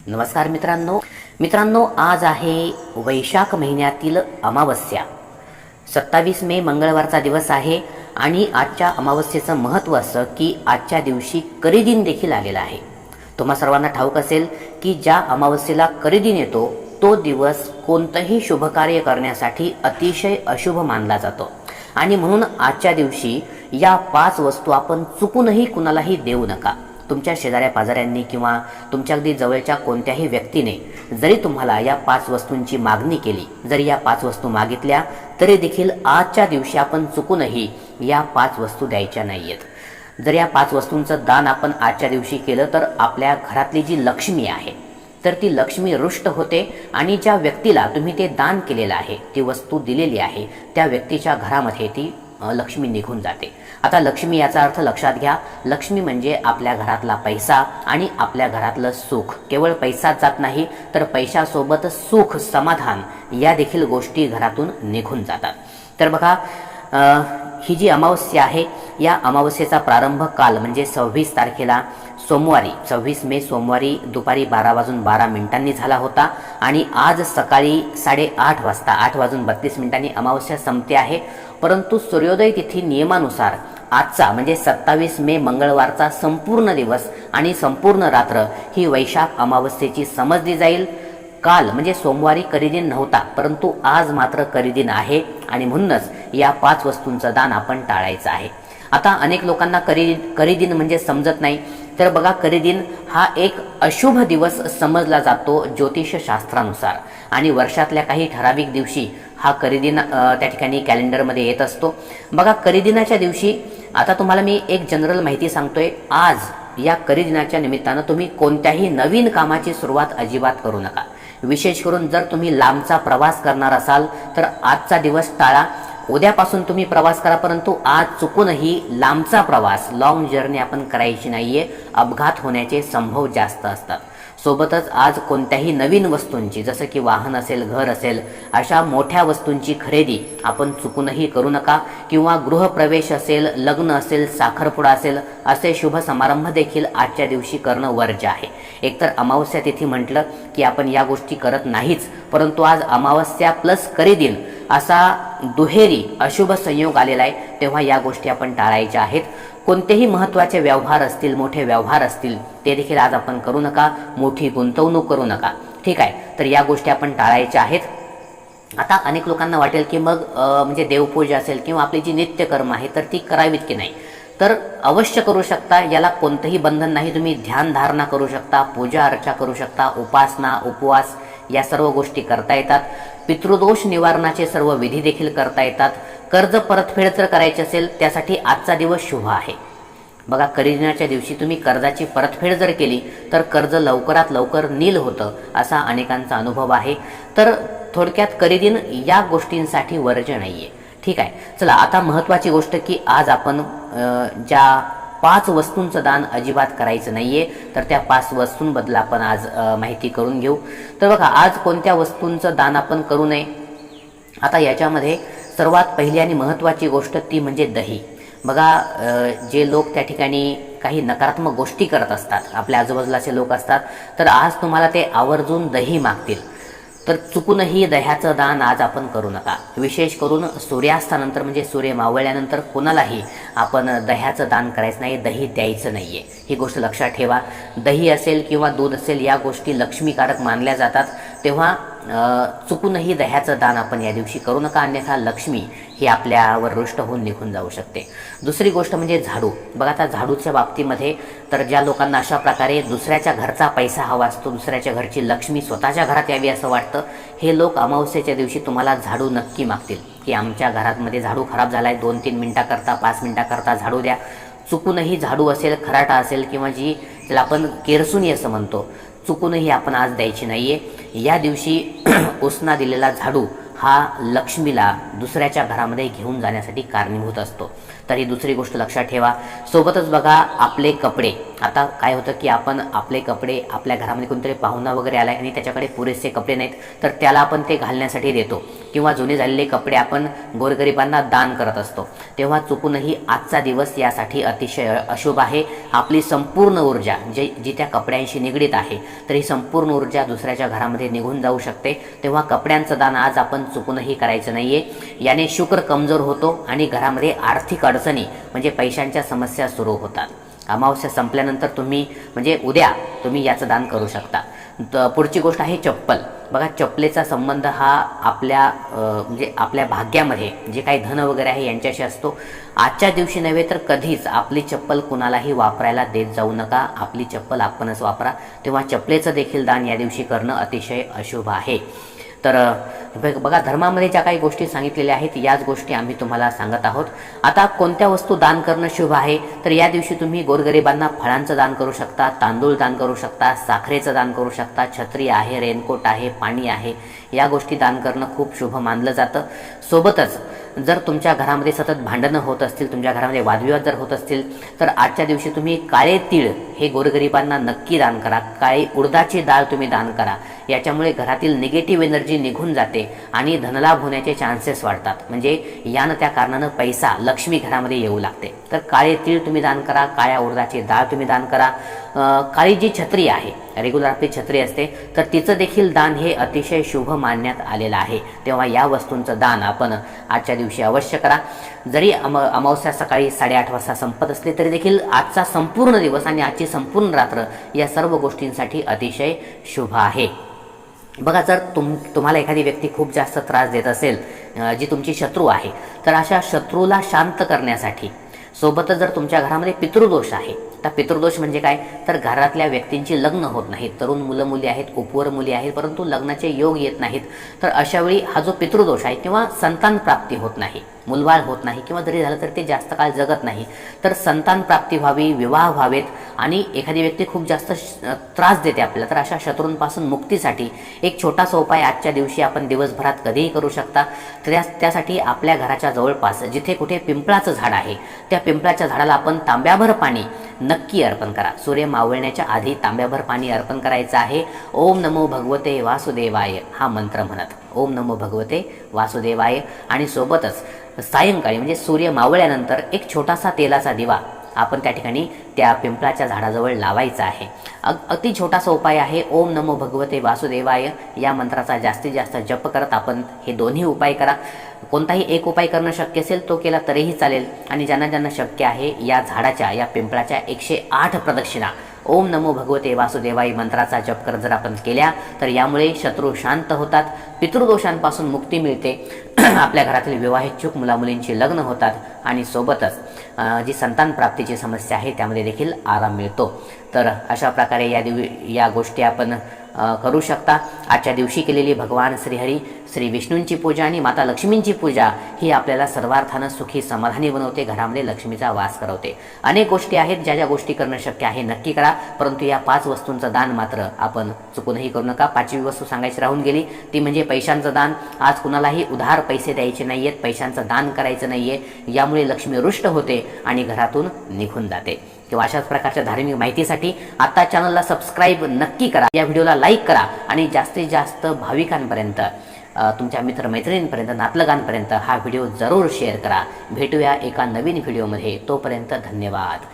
नमस्कार मित्रांनो, आज आहे वैशाख महिन्यातील अमावस्या. 27 मे मंगळवारचा दिवस आहे आणि आजच्या अमावस्येचं महत्त्व असं की आजच्या दिवशी करीदिन देखील आलेला आहे. तुम्हा सर्वांना ठाऊक असेल की ज्या अमावस्येला करीदिन येतो तो दिवस कोणतंही शुभकार्य करण्यासाठी अतिशय अशुभ मानला जातो आणि म्हणून आजच्या दिवशी या 5 वस्तू आपण चुकूनही कुणालाही देऊ नका. तुमच्या शेजाऱ्या पाजाऱ्यांनी किंवा तुमच्या अगदी जवळच्या कोणत्याही व्यक्तीने जरी तुम्हाला या 5 वस्तूंची मागणी केली, जरी या 5 वस्तू मागितल्या तरी देखील आजच्या दिवशी आपण चुकूनही या 5 वस्तू द्यायच्या नाहीयेत. जर या 5 वस्तूंचं दान आपण आजच्या दिवशी केलं तर आपल्या घरातली जी लक्ष्मी आहे तर ती लक्ष्मी रुष्ट होते आणि ज्या व्यक्तीला तुम्ही ते दान केलेलं आहे, ती वस्तू दिलेली आहे, त्या व्यक्तीच्या घरामध्ये ती लक्ष्मी निघून जाते. आता लक्ष्मी याचा अर्थ लक्षात घ्या. लक्ष्मी म्हणजे आपल्या घरातला पैसा आणि आपल्या घरातलं सुख. केवळ पैसाच जात नाही तर पैशासोबत सुख, समाधान या देखील गोष्टी घरातून निघून जातात. तर बघा, ही जी अमावस्या आहे या अमावस्येचा प्रारंभ काल म्हणजे 26 तारखेला सोमवारी 26 मे सोमवारी दुपारी 12:12 झाला होता आणि आज सकाळी 8:30 वाजता 8:32 अमावस्या संपते आहे. परंतु सूर्योदय तिथी नियमानुसार आजचा म्हणजे 27 मे मंगळवारचा संपूर्ण दिवस आणि संपूर्ण रात्र ही वैशाख अमावस्येची समजली जाईल. काल म्हणजे सोमवारी करीदिन नव्हता, परंतु आज मात्र करीदिन आहे आणि म्हणूनच या 5 वस्तूंचं दान आपण टाळायचं आहे. आता अनेक लोकांना करीदिन म्हणजे समजत नाही. तर बघा, करीदिन हा एक अशुभ दिवस समजला जातो ज्योतिषशास्त्रानुसार आणि वर्षातल्या काही ठराविक दिवशी हा करीदिन त्या ठिकाणी कॅलेंडरमध्ये येत असतो. बघा, करीदिनाच्या दिवशी आता तुम्हाला मी एक जनरल माहिती सांगतोय. आज या करीदिनाच्या निमित्तानं तुम्ही कोणत्याही नवीन कामाची सुरुवात अजिबात करू नका. विशेष करून जर तुम्ही लांबचा प्रवास करणार असाल तर आजचा दिवस टाळा. उद्यापासून तुम्ही प्रवास करा, परंतु आज चुकूनही लांबचा प्रवास, लॉंग जर्नी आपण करायची नाहीये. अपघात होण्याचे संभव जास्त असतात. सोबतच आज कोणत्याही नवीन वस्तूंची, जसं की वाहन असेल, घर असेल, अशा मोठ्या वस्तूंची खरेदी आपण चुकूनही करू नका. किंवा गृहप्रवेश असेल, लग्न असेल, साखरपुडा असेल, असे शुभ समारंभ देखील आजच्या दिवशी करणं वर्ज्य आहे. एकतर अमावस्या तिथी म्हटलं की आपण या गोष्टी करत नाहीच, परंतु आज अमावस्या प्लस करीदिन असा दुहेरी अशुभ संयोग आलेला आहे, तेव्हा या गोष्टी आपण टाळायच्या आहेत. कोणतेही महत्त्वाचे व्यवहार असतील, मोठे व्यवहार असतील, ते देखील आज आपण करू नका. मोठी गुंतवणूक करू नका. ठीक आहे, तर या गोष्टी आपण टाळायच्या आहेत. आता अनेक लोकांना वाटेल की मग म्हणजे देवपूजा असेल किंवा आपली जी नित्यकर्म आहे तर ती करावीत की नाही. तर अवश्य करू शकता, याला कोणतंही बंधन नाही. तुम्ही ध्यानधारणा करू शकता, पूजा अर्चा करू शकता, उपासना, उपवास या सर्व गोष्टी करता येतात. पितृदोष निवारणाचे सर्व विधी देखील करता येतात. कर्ज परतफेड जर करायची असेल त्यासाठी आजचा दिवस शुभ आहे. बघा, करीदिनाच्या दिवशी तुम्ही कर्जाची परतफेड जर केली तर कर्ज लवकरात लवकर नील होतं, असा अनेकांचा अनुभव आहे. तर थोडक्यात करीदिन या गोष्टींसाठी वर्ज्य नाहीये. ठीक आहे, चला आता महत्त्वाची गोष्ट की आज आपण ज्या 5 वस्तूंचं दान अजिबात करायचं नाहीये, तर त्या 5 वस्तूंबद्दल आपण आज माहिती करून घेऊ. तर बघा, आज कोणत्या वस्तूंचं दान आपण करू नये. आता याच्यामध्ये सर्वात पहिली आणि महत्त्वाची गोष्ट ती म्हणजे दही. बघा, जे लोक त्या ठिकाणी काही नकारात्मक गोष्टी करत असतात, आपल्या आजूबाजूला असे लोक असतात, तर आज तुम्हाला ते आवर्जून दही मागतील. तर चुकूनही दह्याचं दान आज आपण करू नका. विशेष करून सूर्यास्तानंतर म्हणजे सूर्य मावळल्यानंतर कोणालाही आपण दह्याचं दान करायचं नाही, दही द्यायचं नाहीये. ही गोष्ट लक्षात ठेवा. दही असेल किंवा दूध असेल या गोष्टी लक्ष्मीकारक मानल्या जातात, तेव्हा चुकूनही दह्याचं दान आपण या दिवशी करू नका, अन्यथा लक्ष्मी ही आपल्यावर रुष्ट होऊन निघून जाऊ शकते. दुसरी गोष्ट म्हणजे झाडू. बघा, आता झाडूच्या बाबतीमध्ये तर ज्या लोकांना अशा प्रकारे दुसऱ्याच्या घरचा पैसा हवा असतो, दुसऱ्याच्या घरची लक्ष्मी स्वतःच्या घरात यावी असं वाटतं, हे लोक अमावस्येच्या दिवशी तुम्हाला झाडू नक्की मागतील की आमच्या घरामध्ये झाडू खराब झाला आहे, 2-3 मिनिटाकरता 5 मिनिटाकरता झाडू द्या. चुकूनही झाडू असेल, खराटा असेल किंवा जी त्याला आपण केरसुनी असं म्हणतो, चुकूनही आपण आज द्यायची नाहीये. या दिवशी उसना दिलेला झाडू हा लक्ष्मीला दुसऱ्याच्या घरामध्ये घेऊन जाण्यासाठी कारणीभूत असतो. तर ही दुसरी गोष्ट लक्षात ठेवा. सोबतच बघा आपले कपडे. आता काय होतं की आपण आपले कपडे आपल्या घरामध्ये कोणतरी पाहुणा वगैरे आला आणि त्याच्याकडे पुरेसे कपडे नाहीत, तर त्याला आपण ते घालण्यासाठी देतो किंवा जुने झालेले कपडे आपण गोरगरिबांना दान करत असतो. तेव्हा चुकूनही आजचा दिवस यासाठी अतिशय अशुभ आहे. आपली संपूर्ण ऊर्जा जी त्या कपड्यांशी निगडीत आहे, तर ही संपूर्ण ऊर्जा दुसऱ्याच्या घरामध्ये निघून जाऊ शकते. तेव्हा कपड्यांचं दान आज आपण चुकूनही करायचं नाहीये. याने शुक्र कमजोर होतो आणि घरामध्ये आर्थिक अडचणी म्हणजे पैशांच्या समस्या सुरू होतात. अमावस्या संपल्यानंतर तुम्ही म्हणजे उद्या तुम्ही याचं दान करू शकता. पुढची गोष्ट आहे चप्पल. बघा, चप्पलेचा संबंध हा आपल्या म्हणजे आपल्या भाग्यामध्ये जे काही धन वगैरे आहे यांच्याशी असतो. आजच्या दिवशी नव्हे तर कधीच आपली चप्पल कुणालाही वापरायला देत जाऊ नका. आपली चप्पल आपणच वापरा. तेव्हा चप्पलेचं देखील दान या दिवशी करणं अतिशय अशुभ आहे. तर बघा, धर्मामध्ये ज्या काही गोष्टी सांगितलेल्या आहेत याच गोष्टी आम्ही तुम्हाला सांगत आहोत. आता कोणत्या वस्तू दान करणं शुभ आहे, तर या दिवशी तुम्ही गोरगरिबांना फळांचं दान करू शकता, तांदूळ दान करू शकता, साखरेचं दान करू शकता, छत्री आहे, रेनकोट आहे, पाणी आहे, या गोष्टी दान करणं खूप शुभ मानलं जातं. सोबतच जर तुमच्या घरामध्ये सतत भांडणं होत असतील, तुमच्या घरामध्ये वादविवाद जर होत असतील, तर आजच्या दिवशी तुम्ही काळे तीळ हे गोरगरिबांना नक्की दान करा. काळी उडदाची डाळ तुम्ही दान करा. याच्यामुळे घरातील निगेटिव्ह एनर्जी निघून जाते आणि धनलाभ होण्याचे चान्सेस वाढतात. म्हणजे यानं त्या कारणानं पैसा, लक्ष्मी घरामध्ये येऊ लागते. तर काळे तीळ तुम्ही दान करा, काळ्या उडदाची डाळ तुम्ही दान करा. काळी जी छत्री आहे, रेग्युलर आपली छत्री असते, तर तिचं देखील दान हे अतिशय शुभ मानण्यात आलेलं आहे. तेव्हा या वस्तूंचं दान आपण आजच्या दिवशी अवश्य करा. जरी अमावस्या सकाळी 8:30 वाजता संपत असली तरी देखील आजचा संपूर्ण दिवस आणि आजची संपूर्ण रात्र या सर्व गोष्टींसाठी अतिशय शुभ आहे. बघा, जर तुम्हाला एखादी व्यक्ती खूप जास्त त्रास देत असेल, जी तुमची शत्रू आहे, तर अशा शत्रूला शांत करण्यासाठी सोबतच जर तुमच्या घरामध्ये पितृदोष आहे, तर पितृदोष म्हणजे काय, तर घरातल्या व्यक्तींची लग्न होत नाहीत, तरुण मुलं मुली आहेत, उपवर मुली आहेत, परंतु लग्नाचे योग येत नाहीत, तर अशा वेळी हा जो पितृदोष आहे किंवा संतान प्राप्ती होत नाही, मुलबाळ होत नाही किंवा जरी झालं तर ते जास्त काळ जगत नाही, तर संतान प्राप्ती व्हावी, विवाह व्हावेत आणि एखादी व्यक्ती खूप जास्त त्रास देते आपल्याला, तर अशा शत्रूंपासून मुक्तीसाठी एक छोटासा उपाय आजच्या दिवशी आपण दिवसभरात कधीही करू शकता. त्यासाठी आपल्या घराच्या जवळपास जिथे कुठे पिंपळाचं झाड आहे, त्या पिंपळाच्या झाडाला आपण तांब्याभर पाणी नक्की अर्पण करा. सूर्य मावळण्याच्या आधी तांब्याभर पाणी अर्पण करायचं आहे. ओम नमो भगवते वासुदेवाय हा मंत्र म्हणत, ओम नमो भगवते वासुदेवाय. आणि सोबतच सायंकाळी म्हणजे सूर्य मावळल्यानंतर एक छोटासा तेलाचा दिवा आपण त्या ठिकाणी त्या पिंपळाच्या झाडाजवळ लावायचा आहे. अति छोटासा उपाय आहे. ओम नमो भगवते वासुदेवाय या मंत्राचा जास्तीत जास्त जप करत आपण हे दोन्ही उपाय करा. कोणताही एक उपाय करणं शक्य असेल तो केला तरीही चालेल. आणि ज्यांना ज्यांना शक्य आहे, या झाडाच्या, या पिंपळाच्या 108 प्रदक्षिणा ओम नमो भगवते वासुदेवाय मंत्राचा जप करत जर आपण केल्या, तर यामुळे शत्रू शांत होतात, पितृदोषांपासून मुक्ती मिळते, आपल्या घरातील विवाहित मुलामुलींची लग्न होतात आणि सोबतच जी संतान प्राप्तीची समस्या आहे त्यामध्ये देखील आराम मिळतो. तर अशा प्रकारे या गोष्टी आपण करू शकता. आजच्या दिवशी केलेली भगवान श्रीहरी, श्री विष्णूंची पूजा आणि माता लक्ष्मींची पूजा ही आपल्याला सर्वार्थानं सुखी समाधानी बनवते, घरामध्ये लक्ष्मीचा वास करवते. अनेक गोष्टी आहेत, ज्या गोष्टी करणं शक्य आहे नक्की करा, परंतु या 5 वस्तूंचं दान मात्र आपण चुकूनही करू नका. 5वी वस्तू सांगायची राहून गेली, ती म्हणजे पैशांचं दान. आज कुणालाही उधार पैसे द्यायचे नाहीयेत, पैशांचं दान करायचं नाहीये. यामुळे लक्ष्मी रुष्ट होते आणि घरातून निघून जाते. किंवा अशाच प्रकारच्या धार्मिक माहितीसाठी आता चॅनलला सबस्क्राईब नक्की करा, या व्हिडिओला लाईक करा आणि जास्तीत जास्त भाविकांपर्यंत, तुमच्या मित्रमैत्रिणींपर्यंत, नातलगांपर्यंत हा व्हिडिओ जरूर शेअर करा. भेटूया एका नवीन व्हिडिओमध्ये. तोपर्यंत धन्यवाद.